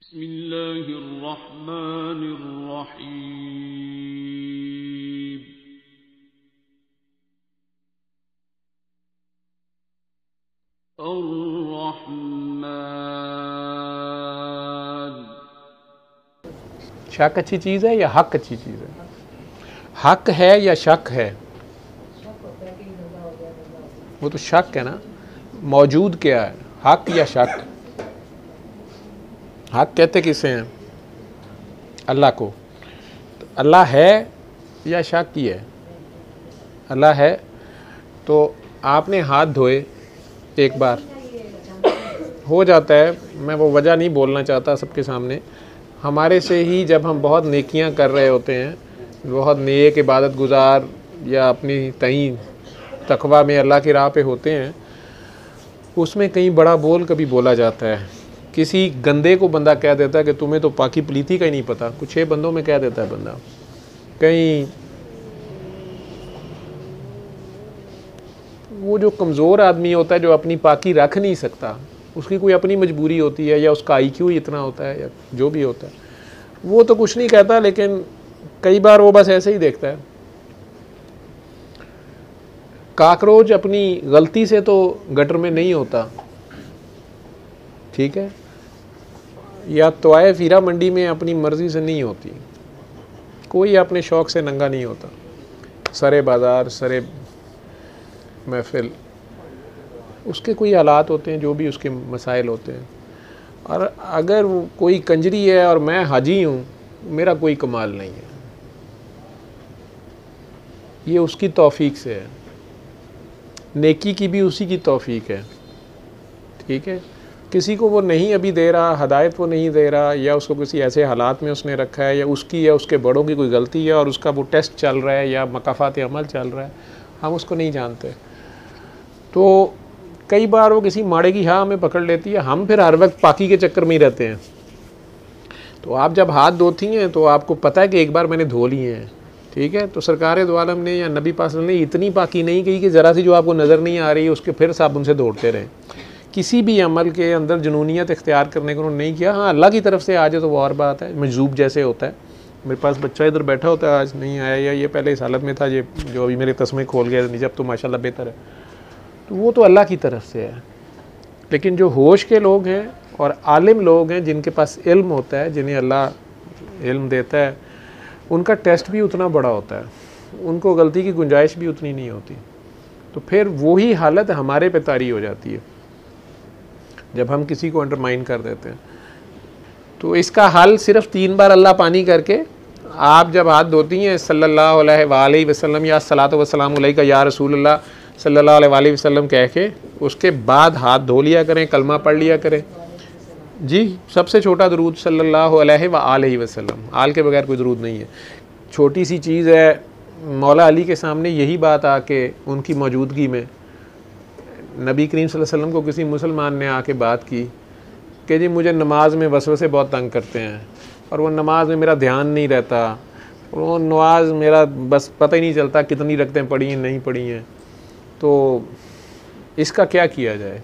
بسم اللہ الرحمن الرحیم الرحمن۔ شک اچھی چیز ہے یا حق اچھی چیز ہے؟ حق ہے یا شک ہے؟ وہ تو شک ہے نا۔ موجود کیا ہے، حق یا شک؟ حق کہتے کسے ہیں؟ اللہ کو۔ تو اللہ ہے یا شک ہی ہے؟ اللہ ہے تو آپ نے ہاتھ دھوئے ایک بار، ہو جاتا ہے، میں وہ وجہ نہیں بولنا چاہتا سب کے سامنے، ہمارے سے ہی جب ہم بہت نیکیاں کر رہے ہوتے ہیں، بہت نیک عبادت گزار یا اپنی تئیں تقویٰ میں اللہ کی راہ پہ ہوتے ہیں، اس میں کہیں بڑا بول کبھی بولا جاتا ہے، کسی گندے کو بندہ کہہ دیتا ہے کہ تمہیں تو پاکی پلیتی کا ہی نہیں پتہ، کچھ 6 بندوں میں کہہ دیتا ہے بندہ، کہیں وہ جو کمزور آدمی ہوتا ہے جو اپنی پاکی رکھ نہیں سکتا، اس کی کوئی اپنی مجبوری ہوتی ہے یا اس کا IQ ہی اتنا ہوتا ہے یا جو بھی ہوتا ہے، وہ تو کچھ نہیں کہتا، لیکن کئی بار وہ بس ایسے ہی دیکھتا ہے۔ کاکروچ اپنی غلطی سے تو گٹر میں نہیں ہوتا، ٹھیک ہے، یا طوائف ہیرا منڈی میں اپنی مرضی سے نہیں ہوتی، کوئی اپنے شوق سے ننگا نہیں ہوتا، سرے بازار سرے محفل، اس کے کوئی حالات ہوتے ہیں، جو بھی اس کے مسائل ہوتے ہیں، اور اگر کوئی کنجری ہے اور میں حاجی ہوں، میرا کوئی کمال نہیں ہے، یہ اس کی توفیق سے ہے، نیکی کی بھی اسی کی توفیق ہے، ٹھیک ہے، کسی کو وہ نہیں ابھی دے رہا، ہدایت وہ نہیں دے رہا، یا اس کو کسی ایسے حالات میں اس نے رکھا ہے، یا اس کی یا اس کے بڑوں کی کوئی غلطی ہے اور اس کا وہ ٹیسٹ چل رہا ہے یا مکافات عمل چل رہا ہے، ہم اس کو نہیں جانتے، تو کئی بار وہ کسی ماڑے کی ہاں ہمیں پکڑ لیتی ہے، ہم پھر ہر وقت پاکی کے چکر میں ہی رہتے ہیں۔ تو آپ جب ہاتھ دھوتی ہیں تو آپ کو پتہ ہے کہ ایک بار میں نے دھو لیے ہیں، ٹھیک ہے، تو سرکار دو عالم نے یا نبی پاک صلی اللہ علیہ وسلم نے اتنی پاکی نہیں کہی کہ ذرا سی جو آپ کو نظر نہیں آ رہی اس کے پھر صابن سے دھوڑتے رہیں، کسی بھی عمل کے اندر جنونیت اختیار کرنے کو انہوں نے نہیں کیا، ہاں اللہ کی طرف سے آ جائے تو وہ اور بات ہے، مجذوب جیسے ہوتا ہے، میرے پاس بچہ ادھر بیٹھا ہوتا ہے آج نہیں آیا، یا یہ پہلے اس حالت میں تھا، یہ جو ابھی میرے تسمے کھول گیا جب تو ماشاءاللہ بہتر ہے، تو وہ تو اللہ کی طرف سے ہے، لیکن جو ہوش کے لوگ ہیں اور عالم لوگ ہیں جن کے پاس علم ہوتا ہے، جنہیں اللہ علم دیتا ہے، ان کا ٹیسٹ بھی اتنا بڑا ہوتا ہے، ان کو غلطی کی گنجائش بھی اتنی نہیں ہوتی، تو پھر وہی حالت ہمارے پہ طاری ہو جاتی ہے جب ہم کسی کو انڈرمائن کر دیتے ہیں۔ تو اس کا حل صرف 3 بار اللہ پانی کر کے، آپ جب ہاتھ دھوتی ہیں صلی اللہ علیہ وآلہ وسلم یا الصلاۃ والسلام علیکہ یا رسول اللہ صلی اللہ علیہ وآلہ وسلم کہہ کے اس کے بعد ہاتھ دھو لیا کریں، کلمہ پڑھ لیا کریں، جی سب سے چھوٹا درود صلی اللہ علیہ وآلہ وسلم، آل کے بغیر کوئی درود نہیں ہے، چھوٹی سی چیز ہے، مولا علی کے سامنے یہی بات آ کے ان کی موجودگی میں نبی کریم صلی اللہ علیہ وسلم کو کسی مسلمان نے آ کے بات کی کہ جی مجھے نماز میں وسوسے بہت تنگ کرتے ہیں، اور وہ نماز میں میرا دھیان نہیں رہتا، اور وہ نماز میرا بس پتہ ہی نہیں چلتا کتنی رکعتیں پڑھی ہیں نہیں پڑھی ہیں، تو اس کا کیا کیا جائے؟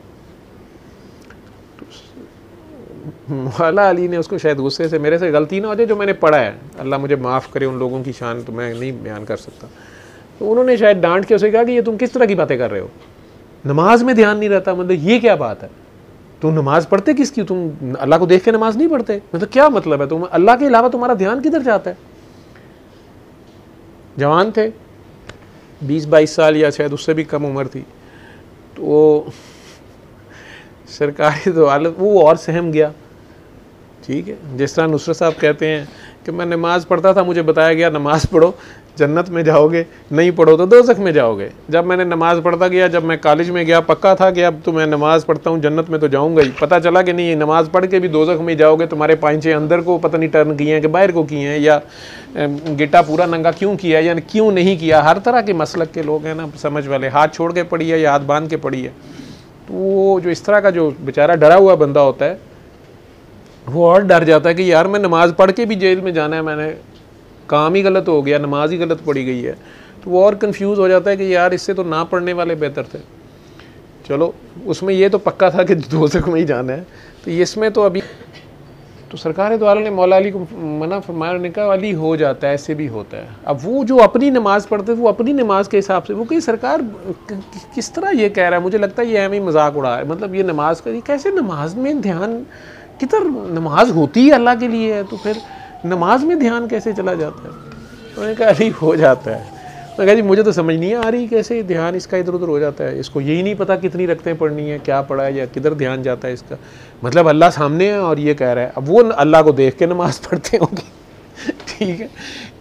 مولا علی نے اس کو شاید غصے سے، میرے سے غلطی نہ ہو جائے جو میں نے پڑھا ہے، اللہ مجھے معاف کرے، ان لوگوں کی شان تو میں نہیں بیان کر سکتا، تو انہوں نے شاید ڈانٹ کے اسے کہا کہ یہ تم کس طرح کی باتیں کر رہے ہو، نماز میں دھیان نہیں رہتا، مطلب یہ کیا بات ہے، تم نماز پڑھتے کس کی، تم اللہ کو دیکھ کے نماز نہیں پڑھتے، مطلب کیا مطلب ہے، تم اللہ کے علاوہ تمہارا دھیان کدھر جاتا ہے؟ جوان تھے، 20-22 سال یا شاید اس سے بھی کم عمر تھی، تو سرکار دو عالم وہ اور سہم گیا، ٹھیک ہے، جس طرح نصرت صاحب کہتے ہیں کہ میں نماز پڑھتا تھا، مجھے بتایا گیا نماز پڑھو جنت میں جاؤ گے، نہیں پڑھو تو دوزخ میں جاؤ گے، جب میں نے نماز پڑھتا گیا، جب میں کالج میں گیا پکا تھا کہ اب تو میں نماز پڑھتا ہوں جنت میں تو جاؤں گا ہی، پتہ چلا کہ نہیں نماز پڑھ کے بھی دوزخ میں جاؤ گے، تمہارے پائنچے اندر کو پتہ نہیں ٹرن کیے ہیں کہ باہر کو کیے ہیں، یا گٹا پورا ننگا کیوں کیا ہے، یعنی کیوں نہیں کیا، ہر طرح کے مسلک کے لوگ ہیں نا سمجھ والے، ہاتھ چھوڑ کے پڑھی ہے یا ہاتھ باندھ کے پڑھی ہے، تو وہ جو اس طرح کا جو بیچارہ ڈرا ہوا بندہ ہوتا ہے وہ اور ڈر جاتا ہے کہ یار میں نماز پڑھ کے بھی جیل میں جانا ہے، میں نے کام ہی غلط ہو گیا، نماز ہی غلط پڑھی گئی ہے، تو وہ اور کنفیوز ہو جاتا ہے کہ یار اس سے تو نہ پڑھنے والے بہتر تھے، چلو اس میں یہ تو پکا تھا کہ دوزخ میں ہی جانا ہے، تو اس میں تو ابھی تو سرکار دو عالم نے مولا علی کو منع فرمایا، انہوں نے کہا علی ہو جاتا ہے، ایسے بھی ہوتا ہے. اب وہ جو اپنی نماز پڑھتے تھے وہ اپنی نماز کے حساب سے، وہ کہ سرکار کس طرح یہ کہہ رہا ہے، مجھے لگتا ہے یہ ہمیں مذاق اڑا ہے، مطلب یہ نماز کا کیسے نماز میں دھیان کدھر، نماز ہوتی ہے اللہ کے لیے ہے تو پھر نماز میں دھیان کیسے چلا جاتا ہے. انہوں نے کہا علی ہو جاتا ہے. میں کہا جی مجھے تو سمجھ نہیں آ رہی کیسے دھیان اس کا ادھر ادھر ہو جاتا ہے، اس کو یہی نہیں پتا کتنی رکعتیں پڑھنی ہے، کیا پڑھا ہے، یا کدھر دھیان جاتا ہے اس کا. مطلب اللہ سامنے ہے اور یہ کہہ رہا ہے، اب وہ اللہ کو دیکھ کے نماز پڑھتے ہوں گے. ٹھیک ہے،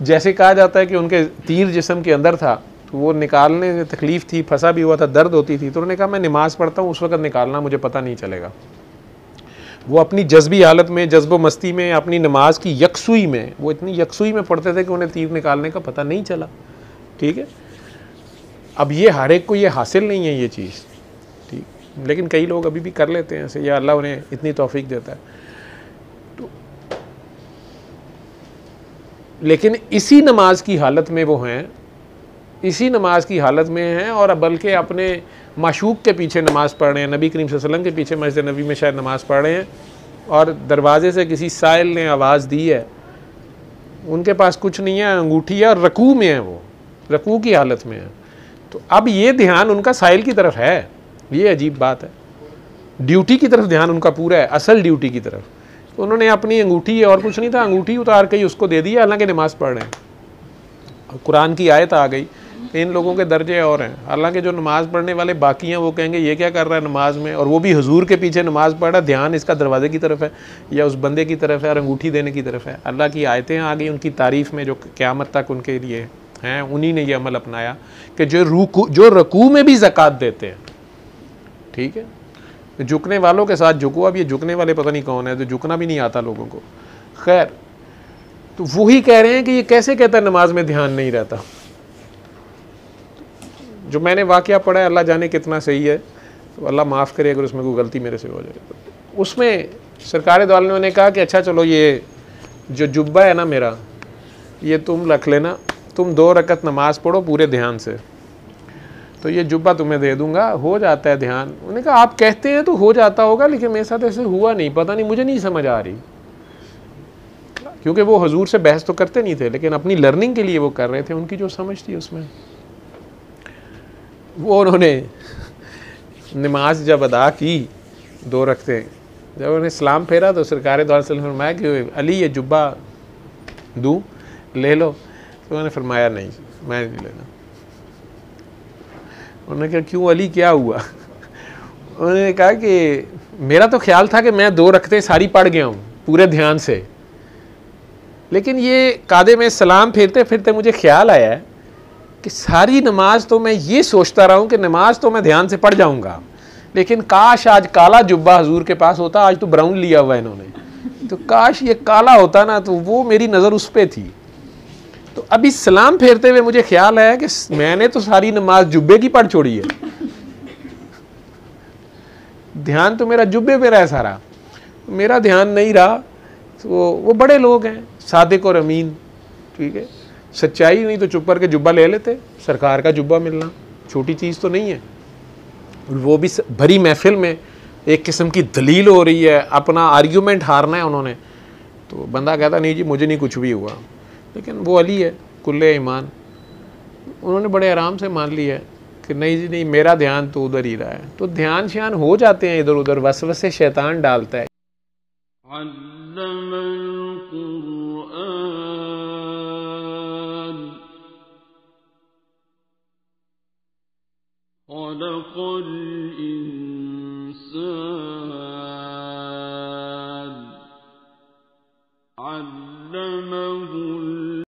جیسے کہا جاتا ہے کہ ان کے تیر جسم کے اندر تھا تو وہ نکالنے میں تکلیف تھی، پھنسا بھی ہوا تھا، درد ہوتی تھی، تو انہوں نے کہا میں نماز پڑھتا ہوں اس وقت نکالنا مجھے پتہ نہیں چلے گا. وہ اپنی جذبی حالت میں، جذب و مستی میں، اپنی نماز کی یکسوئی میں، وہ اتنی یکسوئی میں پڑھتے تھے کہ انہیں تیر نکالنے کا پتہ نہیں چلا. ٹھیک ہے، اب یہ ہر ایک کو یہ حاصل نہیں ہے یہ چیز، ٹھیک، لیکن کئی لوگ ابھی بھی کر لیتے ہیں ایسے، یا اللہ انہیں اتنی توفیق دیتا ہے. تو لیکن اسی نماز کی حالت میں وہ ہیں، اسی نماز کی حالت میں ہیں، اور بلکہ اپنے معشوق کے پیچھے نماز پڑھ رہے ہیں، نبی کریم صلی اللہ علیہ وسلم کے پیچھے مسجد نبی میں شاید نماز پڑھ رہے ہیں، اور دروازے سے کسی سائل نے آواز دی ہے، ان کے پاس کچھ نہیں ہے، انگوٹھی ہے، اور رکوع میں ہے، وہ رکوع کی حالت میں ہے. تو اب یہ دھیان ان کا سائل کی طرف ہے، یہ عجیب بات ہے، ڈیوٹی کی طرف دھیان ان کا پورا ہے، اصل ڈیوٹی کی طرف. تو انہوں نے اپنی انگوٹھی اور کچھ نہیں تھا، انگوٹھی اتار کے اس کو دے دیا، حالانکہ نماز پڑھ رہے ہیں. قرآن کی آیت آ گئی کہ ان لوگوں کے درجے اور ہیں، حالانکہ جو نماز پڑھنے والے باقی ہیں وہ کہیں گے یہ کیا کر رہا ہے نماز میں، اور وہ بھی حضور کے پیچھے نماز پڑھ رہا ہے، دھیان اس کا دروازے کی طرف ہے یا اس بندے کی طرف ہے اور انگوٹھی دینے کی طرف ہے. اللہ کی آیتیں آ گئی ان کی تعریف میں جو قیامت تک ان کے لیے ہیں، انہی نے یہ عمل اپنایا کہ جو رکوع میں بھی زکوٰۃ دیتے ہیں. ٹھیک ہے، جھکنے والوں کے ساتھ جھکو. اب یہ جھکنے والے پتہ نہیں کون ہے، تو جھکنا بھی نہیں آتا لوگوں کو. خیر، تو وہی کہہ رہے ہیں کہ یہ کیسے کہتا ہے نماز میں دھیان نہیں رہتا. جو میں نے واقعہ پڑھا ہے اللہ جانے کتنا صحیح ہے، تو اللہ معاف کرے اگر اس میں کوئی غلطی میرے سے ہو جائے. اس میں سرکار دو عالم نے کہا کہ اچھا چلو یہ جو جبہ ہے نا میرا، یہ تم رکھ لینا، تم 2 رکعت نماز پڑھو پورے دھیان سے، تو یہ جبہ تمہیں دے دوں گا، ہو جاتا ہے دھیان. انہوں نے کہا آپ کہتے ہیں تو ہو جاتا ہوگا، لیکن میرے ساتھ ایسے ہوا نہیں، پتہ نہیں، مجھے نہیں سمجھ آ رہی. کیونکہ وہ حضور سے بحث تو کرتے نہیں تھے، لیکن اپنی لرننگ کے لیے وہ کر رہے تھے، ان کی جو سمجھ تھی اس میں. وہ انہوں نے نماز جب ادا کی 2 رکعتیں، جب انہوں نے سلام پھیرا تو سرکار دو علیہ وسلم نے فرمایا کہ علی یہ جبہ دوں، لے لو. تو انہوں نے فرمایا نہیں، میں نہیں لینا. انہوں نے کہا کیوں علی کیا ہوا؟ انہوں نے کہا کہ میرا تو خیال تھا کہ میں 2 رکعتیں ساری پڑھ گیا ہوں پورے دھیان سے، لیکن یہ قعدے میں سلام پھیرتے پھرتے مجھے خیال آیا ہے کہ ساری نماز تو میں یہ سوچتا رہا ہوں کہ نماز تو میں دھیان سے پڑھ جاؤں گا، لیکن کاش آج کالا جبہ حضور کے پاس ہوتا، آج تو براؤن لیا ہوا ہے انہوں نے، تو کاش یہ کالا ہوتا نا، تو وہ میری نظر اس پہ تھی. تو ابھی سلام پھیرتے ہوئے مجھے خیال آیا کہ میں نے تو ساری نماز جبے کی پڑھ چھوڑی ہے، دھیان تو میرا جبے پہ رہا سارا، میرا دھیان نہیں رہا. تو وہ بڑے لوگ ہیں، صادق اور امین، ٹھیک ہے، سچائی نہیں تو چپ کر کے جبہ لے لیتے. سرکار کا جبہ ملنا چھوٹی چیز تو نہیں ہے، وہ بھی بھری محفل میں ایک قسم کی دلیل ہو رہی ہے، اپنا آرگیومنٹ ہارنا ہے انہوں نے. تو بندہ کہتا نہیں جی مجھے نہیں کچھ بھی ہوا، لیکن وہ علی ہے کل ایمان، انہوں نے بڑے آرام سے مان لی ہے کہ نہیں جی نہیں، میرا دھیان تو ادھر ہی رہا ہے. تو دھیان شیان ہو جاتے ہیں ادھر ادھر، وسوسے شیطان ڈالتا ہے. علم القرآن خلق الإنسان علمه